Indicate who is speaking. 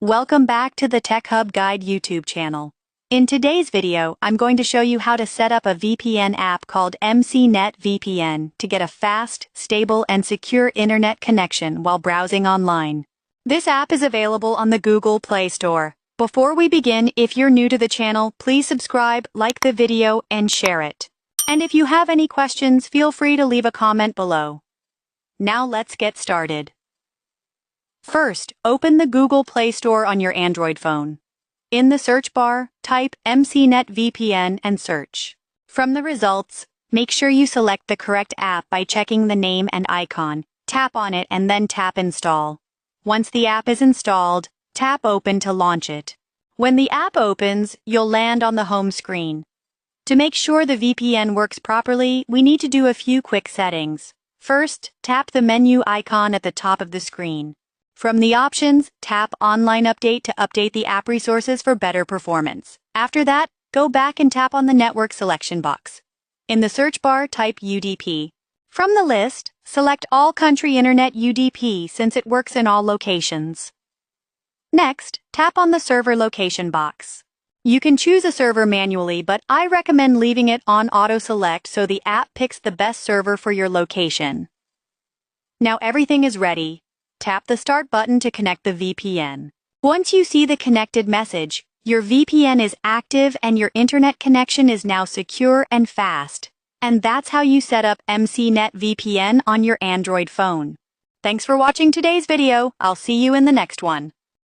Speaker 1: Welcome back to the Tech Hub Guide YouTube channel. In today's video, I'm going to show you how to set up a VPN app called MCNet VPN to get a fast, stable, and secure internet connection while browsing online. This app is available on the Google Play Store. Before we begin, if you're new to the channel, please subscribe, like the video, and share it. And if you have any questions, feel free to leave a comment below. Now let's get started. First, open the Google Play Store on your Android phone. In the search bar, type MCNet VPN and search. From the results, make sure you select the correct app by checking the name and icon. Tap on it and then tap Install. Once the app is installed, tap Open to launch it. When the app opens, you'll land on the home screen. To make sure the VPN works properly, we need to do a few quick settings. First, tap the menu icon at the top of the screen. From the options, tap Online Update to update the app resources for better performance. After that, go back and tap on the network selection box. In the search bar, type UDP. From the list, select All Country Internet UDP since it works in all locations. Next, tap on the server location box. You can choose a server manually, but I recommend leaving it on auto select so the app picks the best server for your location. Now everything is ready. Tap the Start button to connect the VPN. Once you see the connected message, your VPN is active and your internet connection is now secure and fast. And that's how you set up MCNet VPN on your Android phone. Thanks for watching today's video. I'll see you in the next one.